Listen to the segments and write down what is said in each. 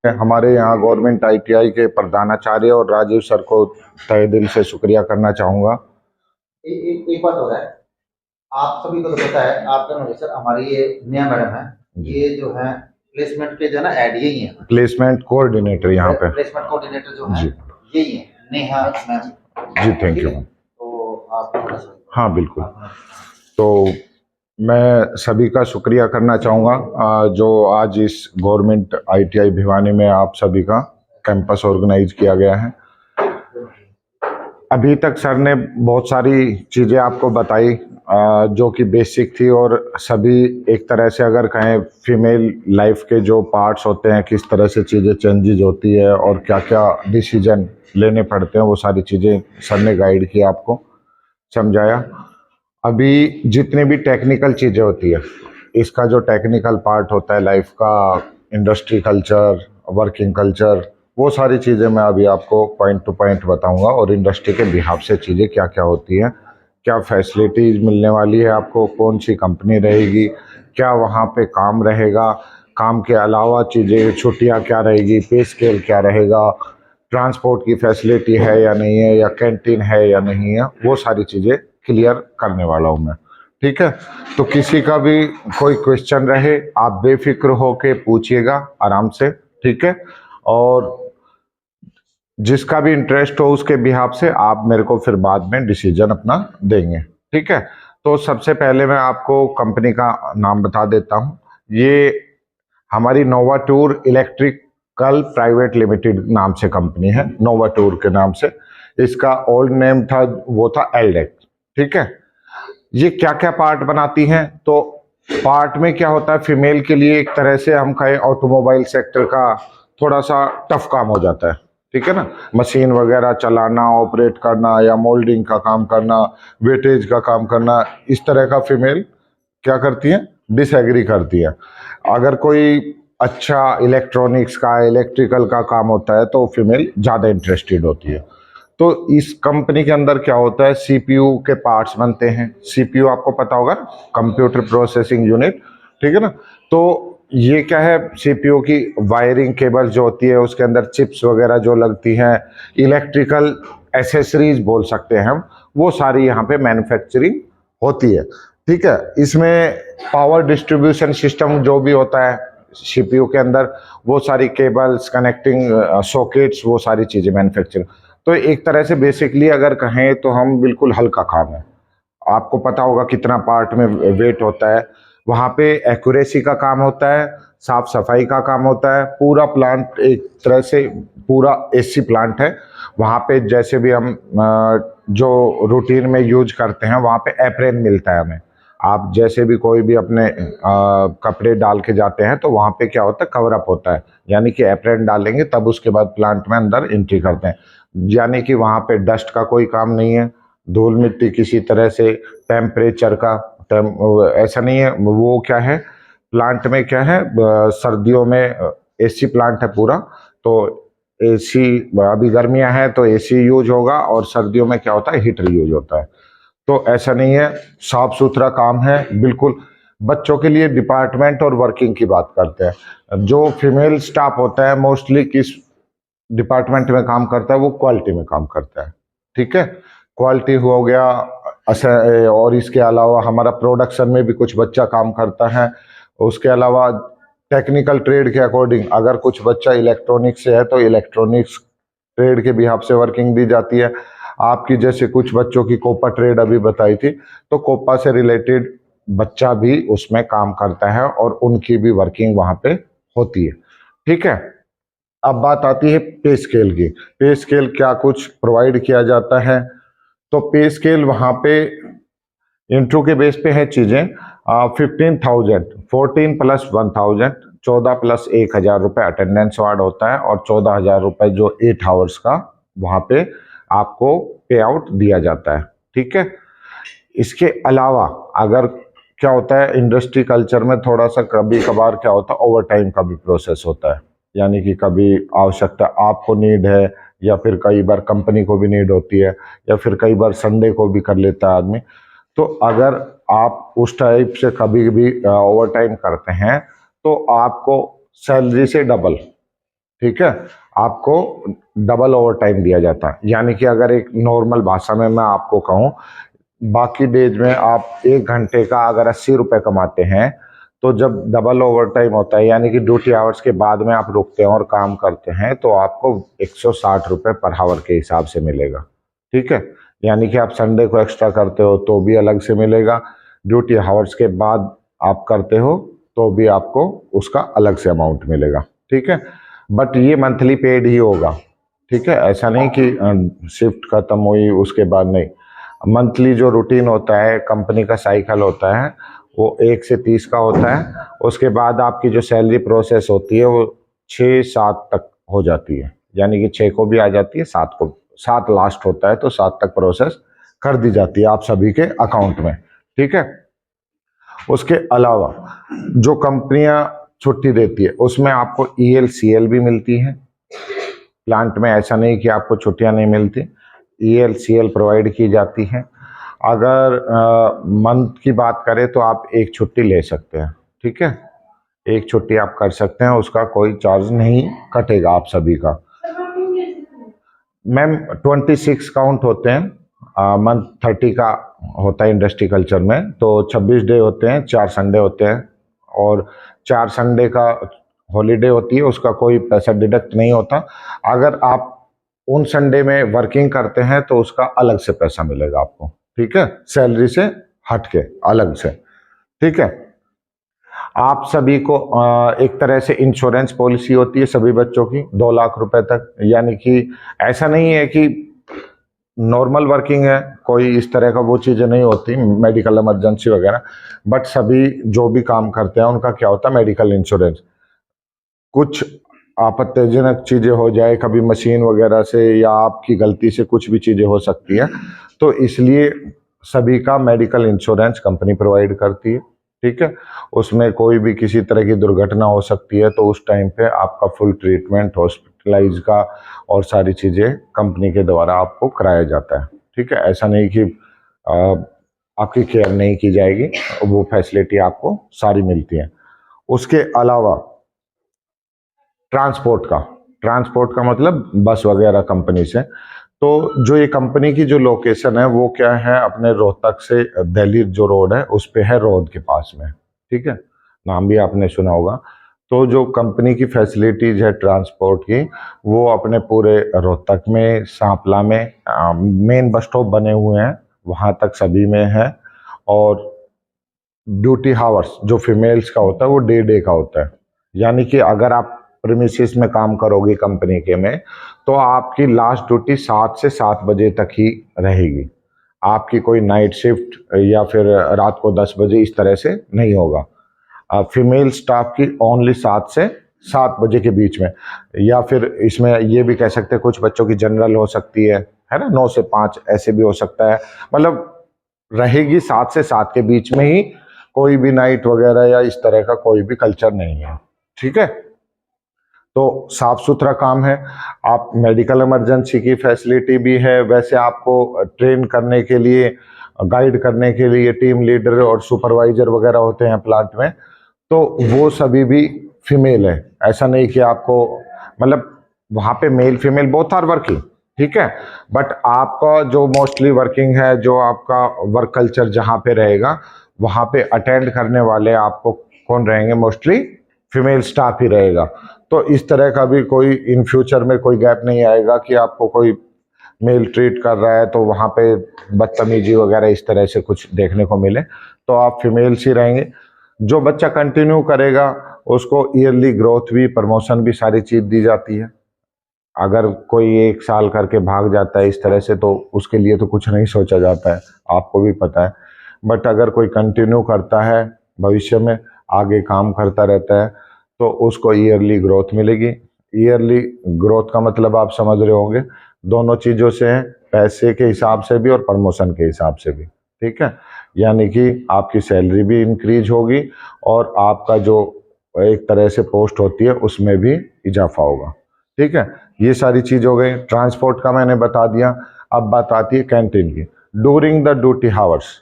हमारे यहाँ government ITI के प्रधानाचार्य और राजीव सर को तहे दिल से शुक्रिया करना चाहूँगा। एक बात हो रहा है, आप सभी को तो पता है, आपका नॉलेज सर, हमारी ये नया मैडम है, ये जो है प्लेसमेंट के जो ना एड यही है, प्लेसमेंट कोऑर्डिनेटर यहाँ पे, प्लेसमेंट कोऑर्डिनेटर जो है यही है, Neha ma'am ji. Thank you. तो आप हाँ बिल्कुल। तो मैं सभी का शुक्रिया करना चाहूँगा जो आज इस गवर्नमेंट आईटीआई भिवानी में आप सभी का कैंपस ऑर्गेनाइज किया गया है। अभी तक सर ने बहुत सारी चीज़ें आपको बताई जो कि बेसिक थी, और सभी एक तरह से अगर कहें फीमेल लाइफ के जो पार्ट्स होते हैं, किस तरह से चीज़ें चेंजेस होती है और क्या क्या डिसीजन लेने पड़ते हैं, वो सारी चीज़ें सर ने गाइड किया, आपको समझाया। अभी जितनी भी टेक्निकल चीज़ें होती है, इसका जो टेक्निकल पार्ट होता है लाइफ का, इंडस्ट्री कल्चर, वर्किंग कल्चर, वो सारी चीज़ें मैं अभी आपको पॉइंट टू पॉइंट बताऊंगा, और इंडस्ट्री के बिहाफ से चीज़ें क्या क्या होती हैं, क्या फैसिलिटीज़ मिलने वाली है आपको, कौन सी कंपनी रहेगी, क्या वहाँ पे काम रहेगा, काम के अलावा चीज़ें, छुट्टियाँ क्या रहेगी, पे स्केल क्या रहेगा, ट्रांसपोर्ट की फैसिलिटी है या नहीं है, या कैंटीन है या नहीं है, वो सारी चीज़ें क्लियर करने वाला हूँ मैं। ठीक है, तो किसी का भी कोई क्वेश्चन रहे, आप बेफिक्र होके पूछिएगा आराम से। ठीक है, और जिसका भी इंटरेस्ट हो उसके बिहाफ से आप मेरे को फिर बाद में डिसीजन अपना देंगे। ठीक है, तो सबसे पहले मैं आपको कंपनी का नाम बता देता हूँ। ये हमारी नोवाटूर इलेक्ट्रिकल प्राइवेट लिमिटेड नाम से कंपनी है, नोवाटूर के नाम से। इसका ओल्ड नेम था, वो था एलडेक। ठीक है, ये क्या क्या पार्ट बनाती हैं, तो पार्ट में क्या होता है, फीमेल के लिए एक तरह से हम कहें ऑटोमोबाइल सेक्टर का थोड़ा सा टफ काम हो जाता है। ठीक है ना, मशीन वगैरह चलाना, ऑपरेट करना, या मोल्डिंग का काम करना, वेटेज का काम करना, इस तरह का फीमेल क्या करती है, डिसएग्री करती है। अगर कोई अच्छा इलेक्ट्रॉनिक्स का, इलेक्ट्रिकल का काम होता है तो फीमेल ज़्यादा इंटरेस्टेड होती है। तो इस कंपनी के अंदर क्या होता है, सीपीयू के पार्ट्स बनते हैं। सीपीयू आपको पता होगा, कंप्यूटर प्रोसेसिंग यूनिट। ठीक है ना, तो ये क्या है, सीपीयू की वायरिंग केबल जो होती है, उसके अंदर चिप्स वगैरह जो लगती हैं, इलेक्ट्रिकल एसेसरीज बोल सकते हैं हम, वो सारी यहाँ पे मैन्युफैक्चरिंग होती है। ठीक है, इसमें पावर डिस्ट्रीब्यूशन सिस्टम जो भी होता है सीपीयू के अंदर, वो सारी केबल्स, कनेक्टिंग सॉकेट्स, वो सारी चीज़ें मैन्युफैक्चरिंग। तो एक तरह से बेसिकली अगर कहें तो हम बिल्कुल हल्का काम है। आपको पता होगा कितना पार्ट में वेट होता है। वहाँ पे एक्यूरेसी का काम होता है, साफ सफाई का काम होता है। पूरा प्लांट एक तरह से पूरा एसी प्लांट है। वहाँ पे जैसे भी हम जो रूटीन में यूज करते हैं, वहाँ पे एप्रेन मिलता है हमें। आप जैसे भी कोई भी अपने कपड़े डाल के जाते हैं तो वहाँ पे क्या होता है, कवर अप होता है, यानी कि एप्रेन डालेंगे तब उसके बाद प्लांट में अंदर एंट्री करते हैं। यानी कि वहाँ पे डस्ट का कोई काम नहीं है, धूल मिट्टी किसी तरह से, टेम्परेचर का ऐसा नहीं है। वो क्या है, प्लांट में क्या है, सर्दियों में एसी प्लांट है पूरा, तो एसी, अभी गर्मियां हैं तो एसी यूज होगा, और सर्दियों में क्या होता है, हीटर यूज होता है। तो ऐसा नहीं है, साफ सुथरा काम है बिल्कुल। बच्चों के लिए डिपार्टमेंट और वर्किंग की बात करते हैं। जो फीमेल स्टाफ होता है मोस्टली किस डिपार्टमेंट में काम करता है, वो क्वालिटी में काम करता है। ठीक है, क्वालिटी हो गया, और इसके अलावा हमारा प्रोडक्शन में भी कुछ बच्चा काम करता है। उसके अलावा टेक्निकल ट्रेड के अकॉर्डिंग अगर कुछ बच्चा इलेक्ट्रॉनिक्स से है तो इलेक्ट्रॉनिक्स ट्रेड के बिहाफ से वर्किंग दी जाती है। आपकी जैसे कुछ बच्चों की कोपा ट्रेड अभी बताई थी, तो कोपा से रिलेटेड बच्चा भी उसमें काम करता है, और उनकी भी वर्किंग वहां पे होती है। ठीक है, अब बात आती है पे स्केल की। पे स्केल क्या कुछ प्रोवाइड किया जाता है, तो पे स्केल वहां पे इंट्रो के बेस पे है चीजें। 15,000, 14 प्लस 1,000, 14 प्लस 1,000 रुपये अटेंडेंस वार्ड होता है, और 14,000 रुपये जो 8 आवर्स का वहां पे आपको पे आउट दिया जाता है। ठीक है, इसके अलावा अगर क्या होता है, इंडस्ट्री कल्चर में थोड़ा सा कभी कभार क्या होता है, ओवर टाइम का भी प्रोसेस होता है। यानी कि कभी आवश्यकता आपको नीड है, या फिर कई बार कंपनी को भी नीड होती है, या फिर कई बार संडे को भी कर लेता है आदमी। तो अगर आप उस टाइप से कभी भी ओवर टाइम करते हैं तो आपको सैलरी से डबल ठीक है, आपको डबल ओवर टाइम दिया जाता है। यानी कि अगर एक नॉर्मल भाषा में मैं आपको कहूँ, बाकी डेज में आप 1 घंटे का अगर 80 रुपये कमाते हैं, तो जब डबल ओवर टाइम होता है यानी कि ड्यूटी आवर्स के बाद में आप रुकते हैं और काम करते हैं, तो आपको 160 रुपये पर आवर के हिसाब से मिलेगा। ठीक है, यानी कि आप संडे को एक्स्ट्रा करते हो तो भी अलग से मिलेगा, ड्यूटी आवर्स के बाद आप करते हो तो भी आपको उसका अलग से अमाउंट मिलेगा। ठीक है, बट ये मंथली पेड ही होगा। ठीक है, ऐसा नहीं कि शिफ्ट खत्म हुई उसके बाद नहीं, मंथली जो रूटीन होता है, कंपनी का साइकिल होता है, वो 1 से 30 का होता है। उसके बाद आपकी जो सैलरी प्रोसेस होती है वो 6-7 तक हो जाती है, यानी कि 6 को भी आ जाती है, 7 को, 7 लास्ट होता है तो 7 तक प्रोसेस कर दी जाती है आप सभी के अकाउंट में। ठीक है, उसके अलावा जो कंपनियां छुट्टी देती है उसमें आपको ELCL भी मिलती है। प्लांट में ऐसा नहीं कि आपको छुट्टियां नहीं मिलती, ELCL प्रोवाइड की जाती है। अगर मंथ की बात करें तो आप एक छुट्टी ले सकते हैं। ठीक है, एक छुट्टी आप कर सकते हैं, उसका कोई चार्ज नहीं कटेगा आप सभी का। मैम 26 काउंट होते हैं, मंथ 30 का होता है इंडस्ट्री कल्चर में, तो 26 डे होते हैं, 4 संडे होते हैं, और 4 संडे का हॉलीडे होती है, उसका कोई पैसा डिडक्ट नहीं होता। अगर आप उन संडे में वर्किंग करते हैं तो उसका अलग से पैसा मिलेगा आपको। ठीक है, सैलरी से हट के अलग से। ठीक है, आप सभी को एक तरह से इंश्योरेंस पॉलिसी होती है सभी बच्चों की 2 लाख रुपए तक। यानी कि ऐसा नहीं है कि नॉर्मल वर्किंग है, कोई इस तरह का वो चीज़ें नहीं होती, मेडिकल इमरजेंसी वगैरह, बट सभी जो भी काम करते हैं उनका क्या होता है, मेडिकल इंश्योरेंस। कुछ आपत्तिजनक चीज़ें हो जाए कभी मशीन वगैरह से या आपकी गलती से कुछ भी चीज़ें हो सकती है, तो इसलिए सभी का मेडिकल इंश्योरेंस कंपनी प्रोवाइड करती है। ठीक है, उसमें कोई भी किसी तरह की दुर्घटना हो सकती है तो उस टाइम पे आपका फुल ट्रीटमेंट हॉस्पिटलाइज का और सारी चीज़ें कंपनी के द्वारा आपको कराया जाता है। ठीक है, ऐसा नहीं कि आपकी केयर नहीं की जाएगी, वो फैसिलिटी आपको सारी मिलती है। उसके अलावा ट्रांसपोर्ट का मतलब बस वगैरह कंपनी से। तो जो ये कंपनी की जो लोकेशन है वो क्या है, अपने रोहतक से दिल्ली जो रोड है उस पे है, रोड के पास में। ठीक है, नाम भी आपने सुना होगा। तो जो कंपनी की फैसिलिटीज है ट्रांसपोर्ट की, वो अपने पूरे रोहतक में, सांपला में मेन बस स्टॉप बने हुए हैं, वहाँ तक सभी में है। और ड्यूटी हावर्स जो फीमेल्स का होता है वो डे का होता है। यानी कि अगर आप प्रीमिसेस में काम करोगे कंपनी के में, तो आपकी लास्ट ड्यूटी 7 से 7 बजे तक ही रहेगी। आपकी कोई नाइट शिफ्ट या फिर रात को 10 बजे इस तरह से नहीं होगा। फीमेल स्टाफ की ओनली 7 से 7 बजे के बीच में, या फिर इसमें ये भी कह सकते हैं कुछ बच्चों की जनरल हो सकती है ना, 9 से 5 ऐसे भी हो सकता है। मतलब रहेगी 7 से 7 के बीच में ही, कोई भी नाइट वगैरह या इस तरह का कोई भी कल्चर नहीं है। ठीक है, तो साफ सुथरा काम है। आप मेडिकल इमरजेंसी की फैसिलिटी भी है, वैसे आपको ट्रेन करने के लिए, गाइड करने के लिए टीम लीडर और सुपरवाइजर वगैरह होते हैं प्लांट में, तो वो सभी भी फीमेल है। ऐसा नहीं कि आपको, मतलब वहाँ पे male female both are working. ठीक है, बट आपका जो मोस्टली वर्किंग है, जो आपका वर्क कल्चर जहाँ पे रहेगा, वहाँ पे अटेंड करने वाले आपको कौन रहेंगे, मोस्टली फीमेल स्टाफ ही रहेगा। तो इस तरह का भी कोई इन फ्यूचर में कोई गैप नहीं आएगा कि आपको कोई मेल ट्रीट कर रहा है तो वहाँ पे बदतमीजी वगैरह इस तरह से कुछ देखने को मिले, तो आप फीमेल्स ही रहेंगे। जो बच्चा कंटिन्यू करेगा उसको ईयरली ग्रोथ भी, प्रमोशन भी, सारी चीज़ दी जाती है। अगर कोई 1 साल करके भाग जाता है इस तरह से तो उसके लिए तो कुछ नहीं सोचा जाता है, आपको भी पता है। बट अगर कोई कंटिन्यू करता है, भविष्य में आगे काम करता रहता है, तो उसको ईयरली ग्रोथ मिलेगी। ईयरली ग्रोथ का मतलब आप समझ रहे होंगे, दोनों चीज़ों से है, पैसे के हिसाब से भी और प्रमोशन के हिसाब से भी। ठीक है, यानी कि आपकी सैलरी भी इंक्रीज होगी और आपका जो एक तरह से पोस्ट होती है उसमें भी इजाफा होगा। ठीक है, ये सारी चीज़ हो गई। ट्रांसपोर्ट का मैंने बता दिया। अब बात आती है कैंटीन की। ड्यूरिंग द ड्यूटी हावर्स,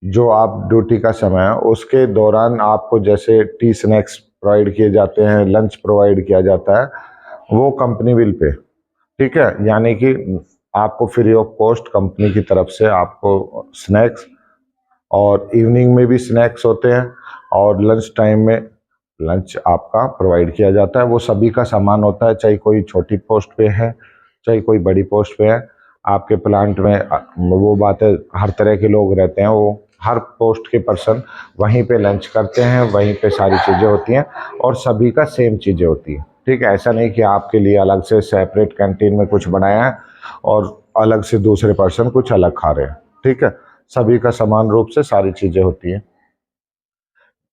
जो आप ड्यूटी का समय है उसके दौरान आपको जैसे टी स्नैक्स प्रोवाइड किए जाते हैं, लंच प्रोवाइड किया जाता है, वो कंपनी विल पे। ठीक है, यानी कि आपको फ्री ऑफ कॉस्ट कंपनी की तरफ से आपको स्नैक्स, और इवनिंग में भी स्नैक्स होते हैं, और लंच टाइम में लंच आपका प्रोवाइड किया जाता है। वो सभी का सामान होता है, चाहे कोई छोटी पोस्ट पे है, चाहे कोई बड़ी पोस्ट पे है। आपके प्लांट में वो बात है, हर तरह के लोग रहते हैं, वो हर पोस्ट के पर्सन वहीं पे लंच करते हैं, वहीं पे सारी चीज़ें होती हैं, और सभी का सेम चीज़ें होती हैं। ठीक है, ऐसा नहीं कि आपके लिए अलग से सेपरेट कैंटीन में कुछ बनाया है और अलग से दूसरे पर्सन कुछ अलग खा रहे हैं। ठीक है, सभी का समान रूप से सारी चीज़ें होती हैं।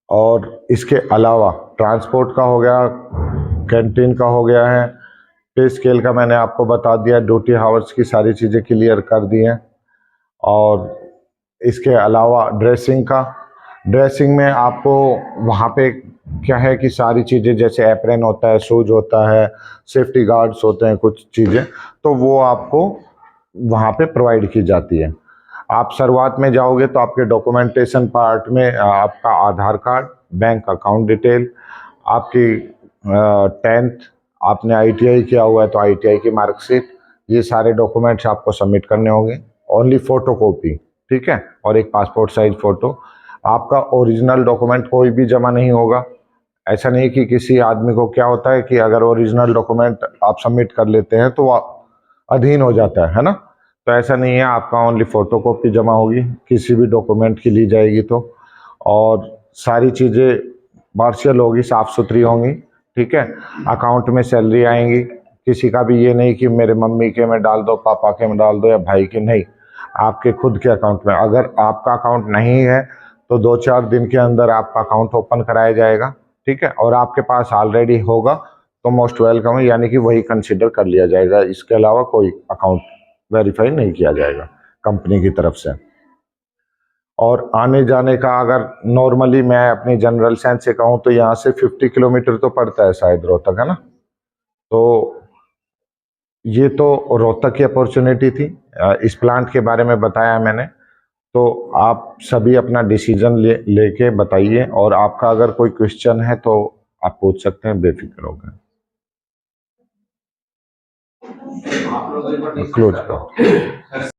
और इसके अलावा ट्रांसपोर्ट का हो गया, कैंटीन का हो गया है, पे स्केल का मैंने आपको बता दिया, ड्यूटी हावर्स की सारी चीज़ें क्लियर कर दी हैं। और इसके अलावा ड्रेसिंग में आपको वहाँ पे क्या है कि सारी चीज़ें, जैसे एप्रन होता है, शूज होता है, सेफ्टी गार्ड्स होते हैं, कुछ चीज़ें तो वो आपको वहाँ पे प्रोवाइड की जाती है। आप शुरुआत में जाओगे तो आपके डॉक्यूमेंटेशन पार्ट में आपका आधार कार्ड, बैंक अकाउंट डिटेल, आपकी 10th, आपने ITI किया हुआ है तो ITI की मार्कशीट, ये सारे डॉक्यूमेंट्स आपको सबमिट करने होंगे, ओनली फोटो कॉपी। ठीक है, और एक पासपोर्ट साइज फ़ोटो। आपका ओरिजिनल डॉक्यूमेंट कोई भी जमा नहीं होगा। ऐसा नहीं कि किसी आदमी को क्या होता है कि अगर ओरिजिनल डॉक्यूमेंट आप सबमिट कर लेते हैं तो वो अधीन हो जाता है ना। तो ऐसा नहीं है, आपका ओनली फ़ोटो कॉपी जमा होगी किसी भी डॉक्यूमेंट की ली जाएगी तो। और सारी चीज़ें पार्शियल होगी, साफ़ सुथरी होंगी। ठीक है, अकाउंट में सैलरी आएंगी, किसी का भी ये नहीं कि मेरे मम्मी के में डाल दो, पापा के में डाल दो, या भाई के, नहीं, आपके खुद के अकाउंट में। अगर आपका अकाउंट नहीं है तो 2-4 दिन के अंदर आपका अकाउंट ओपन कराया जाएगा। ठीक है, और आपके पास ऑलरेडी होगा तो मोस्ट वेलकम है, यानी कि वही कंसिडर कर लिया जाएगा। इसके अलावा कोई अकाउंट वेरीफाई नहीं किया जाएगा कंपनी की तरफ से। और आने जाने का अगर नॉर्मली मैं अपनी जनरल सेंस से कहूँ तो यहाँ से 50 किलोमीटर तो पड़ता है शायद रोहतक, है ना। तो ये तो रोहतक की अपॉर्चुनिटी थी। इस प्लांट के बारे में बताया मैंने, तो आप सभी अपना डिसीजन लेके बताइए, और आपका अगर कोई क्वेश्चन है तो आप पूछ सकते हैं, बेफिक्र होकर। आप लोग क्लोज करो।